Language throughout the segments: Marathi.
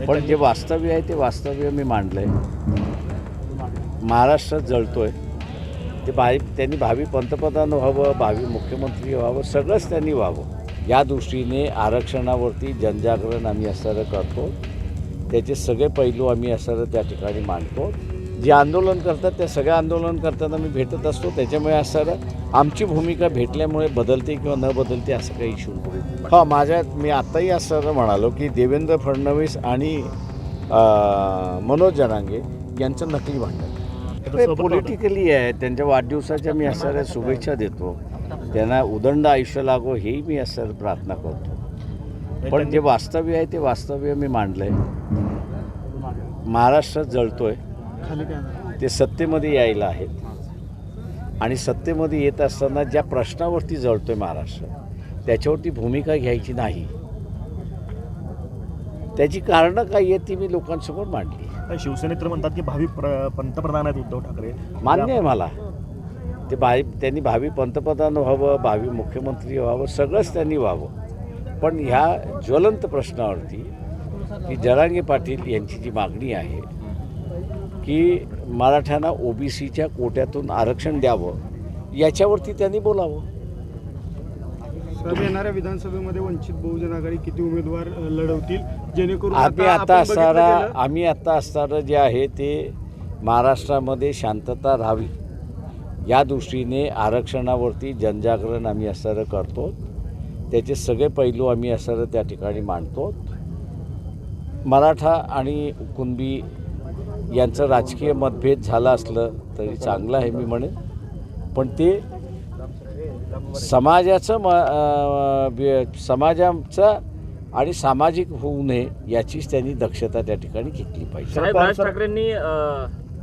पण जे वास्तव्य आहे ते वास्तव्य मी मांडलं आहे. महाराष्ट्रात जळतोय ते त्यांनी भावी पंतप्रधान व्हावं, भावी मुख्यमंत्री व्हावं, सगळंच त्यांनी व्हावं. या दृष्टीने आरक्षणावरती जनजागरण आम्ही असं करतो. त्याचे सगळे पैलू आम्ही असं त्या ठिकाणी मांडतो. जे आंदोलन करतात त्या सगळ्या आंदोलन करताना मी भेटत असतो. त्याच्यामुळे असं आमची भूमिका भेटल्यामुळे बदलते किंवा न बदलते असं काही इश्यू नाही. मी आत्ताही असं म्हणालो की देवेंद्र फडणवीस आणि मनोज जरांगे यांचं नकली भांडण पॉलिटिकली आहे. त्यांच्या वाढदिवसाच्या मी असं शुभेच्छा देतो. त्यांना उदंड आयुष्य लागो हेही मी असं प्रार्थना करतो. पण जे वास्तव्य आहे ते वास्तव्य मी मांडलं आहे. महाराष्ट्रात जळतोय ते सत्तेमध्ये यायला आहेत आणि सत्तेमध्ये येत असताना ज्या प्रश्नावरती जळतोय महाराष्ट्र त्याच्यावरती भूमिका घ्यायची नाही. त्याची कारणं काय आहेत ती मी लोकांसमोर मांडली. शिवसेनेत तर म्हणतात की भावी पंतप्रधान आहेत उद्धव ठाकरे. मान्य आहे मला. त्यांनी भावी पंतप्रधान व्हावं, भावी मुख्यमंत्री व्हावं, सगळंच त्यांनी व्हावं. पण ह्या ज्वलंत प्रश्नावरती की जरांगे पाटील यांची जी मागणी आहे की मराठ्यांना OBCच्या कोट्यातून आरक्षण द्यावं याच्यावरती त्यांनी बोलावं. येणाऱ्या विधानसभेमध्ये वंचित बहुजन आघाडी किती उमेदवार लढवतील जेणेकरून आम्ही आता असणारं जे आहे ते महाराष्ट्रामध्ये शांतता राहावी या दृष्टीने आरक्षणावरती जनजागरण आम्ही असं करतो. त्याचे सगळे पैलू आम्ही असं त्या ठिकाणी मांडतो. मराठा आणि कुणबी यांचं राजकीय मतभेद झालं असलं तरी चांगलं आहे मी म्हणेन. पण ते समाजाचं आणि सामाजिक होऊ नये याचीच त्यांनी दक्षता त्या ठिकाणी घेतली पाहिजे. राज ठाकरेंनी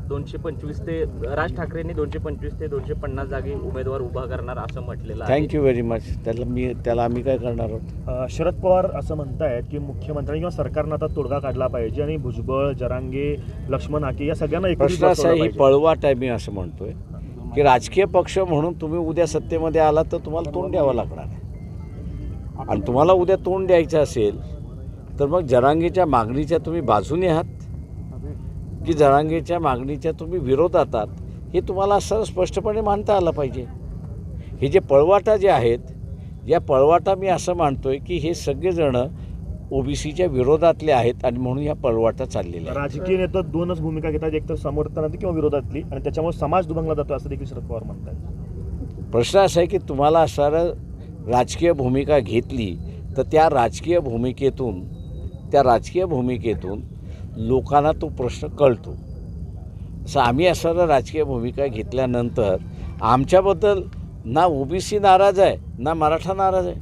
225 ते 250 जागी उमेदवार उभा करणार असं म्हटलेलं आहे. Thank you very much. त्याला आम्ही काय करणार आहोत. शरद पवार असं म्हणतायत की मुख्यमंत्र्यांनी किंवा सरकारनं आता तोडगा काढला पाहिजे आणि भुजबळ, जरांगे, लक्ष्मण हाके या सगळ्यांना प्रश्न असा ही पळवाट आहे. मी असं म्हणतोय की राजकीय पक्ष म्हणून तुम्ही उद्या सत्तेमध्ये आला तर तुम्हाला तोंड द्यावं लागणार आहे. आणि तुम्हाला उद्या तोंड द्यायचं असेल तर मग जरांगेच्या मागणीच्या तुम्ही बाजूने आहात की जरांगेच्या मागणीच्या तुम्ही विरोधात आहात हे तुम्हाला असं स्पष्टपणे मांडता आलं पाहिजे. हे जे पळवाटा जे आहेत या पळवाटा मी असं मानतोय की हे सगळेजण OBCच्या विरोधातले आहेत आणि म्हणून या पळवाटा चाललेला आहे. राजकीय नेते दोनच भूमिका घेतात, एक तर समर्थनातली किंवा विरोधातली, आणि त्याच्यामुळे समाज दुभंगला जातो असं देखील शरद पवार म्हणतात. प्रश्न असा आहे की तुम्हाला असणारं राजकीय भूमिका घेतली तर त्या राजकीय भूमिकेतून लोकांना तो प्रश्न कळतो. असं आम्ही असणारं राजकीय भूमिका घेतल्यानंतर आमच्याबद्दल ना OBC नाराज आहे ना मराठा नाराज आहे.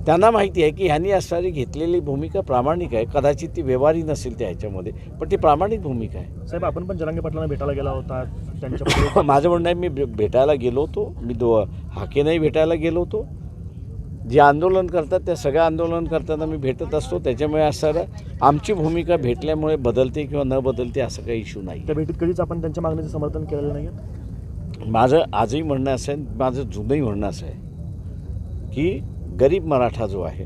त्यांना माहिती आहे की ह्यांनी असणारी घेतलेली भूमिका प्रामाणिक आहे. कदाचित ती व्यवहारी नसेल त्या ह्याच्यामध्ये पण ती प्रामाणिक भूमिका आहे. साहेब, आपण पण जरांगे पाटलांना भेटायला गेला होता त्यांच्या माझं म्हणणं आहे मी भेटायला गेलो होतो. मी हाकेनंही भेटायला गेलो होतो. जे आंदोलन करतात त्या सगळ्या आंदोलन करताना मी भेटत असतो. त्याच्यामुळे असं आमची भूमिका भेटल्यामुळे बदलते किंवा न बदलते असं काही इश्यू नाही. त्या भेटीत कधीच आपण त्यांच्या मागणीचं समर्थन केलेलं नाही. माझं आजही म्हणणं असं आहे, माझं जुनंही म्हणणं असं आहे की गरीब मराठा जो आहे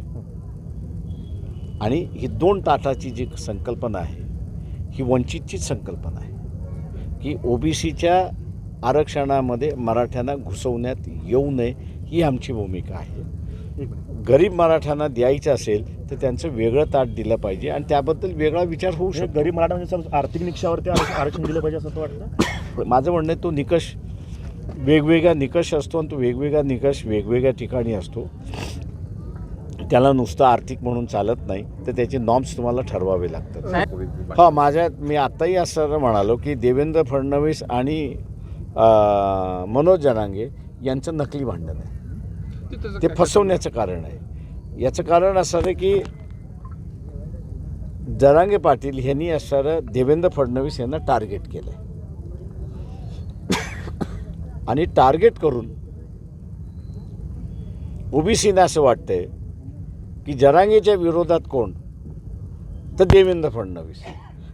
आणि ही 2 ताटाची जी संकल्पना आहे ही वंचितचीच संकल्पना आहे की OBCच्या आरक्षणामध्ये मराठ्यांना घुसवण्यात येऊ नये ही आमची भूमिका आहे. गरीब मराठ्यांना द्यायचं असेल तर त्यांचं वेगळं ताट दिलं पाहिजे आणि त्याबद्दल वेगळा विचार होऊ शकतो. गरीब मराठा म्हणजे आर्थिक निकषावरती आरक्षण दिलं पाहिजे असं वाटतं. माझं म्हणणं आहे तो निकष वेगवेगळा निकष असतो आणि तो वेगवेगळा निकष वेगवेगळ्या ठिकाणी असतो. त्याला नुसतं आर्थिक म्हणून चालत नाही तर त्याचे नॉर्म्स तुम्हाला ठरवावे लागतात. मी आत्ताही असं म्हणालो की देवेंद्र फडणवीस आणि मनोज जरांगे यांचं नकली भांडण आहे. ते फसवण्याचं कारण आहे. याचं कारण असं आहे की जरांगे पाटील यांनी असणारं देवेंद्र फडणवीस यांना टार्गेट केलं आहे आणि टार्गेट करून OBCने असं वाटतंय की जरांगेच्या विरोधात कोण तर देवेंद्र फडणवीस,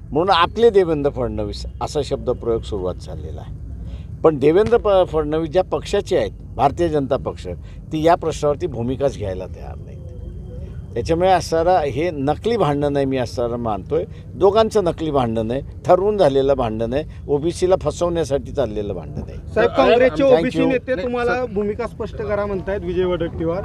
म्हणून आपले देवेंद्र फडणवीस असा शब्दप्रयोग सुरुवात झालेला आहे. पण देवेंद्र फडणवीस ज्या पक्षाचे आहेत भारतीय जनता पक्ष ती या प्रश्नावरती भूमिकाच घ्यायला तयार नाहीत. त्याच्यामुळे असणारा हे नकली भांडण आहे, मी असणारा मानतोय. दोघांचं नकली भांडण आहे, ठरवून झालेलं भांडण आहे, ओबीसीला फसवण्यासाठी चाललेलं भांडण आहे. साहेब, काँग्रेसचे Thank ओबीसी you. नेते तुम्हाला भूमिका स्पष्ट करा म्हणतायत विजय वडेट्टीवार.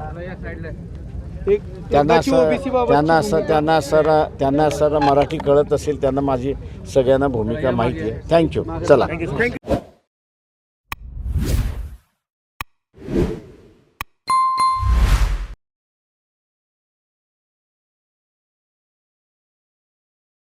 एक त्यांना यंदाची असं OBC बाबतची त्यांना असं भूमिका. त्यांना असं मराठी कळत असेल, त्यांना माझी सगळ्यांना भूमिका माहिती आहे. थँक्यू. चला. Thank you thank you.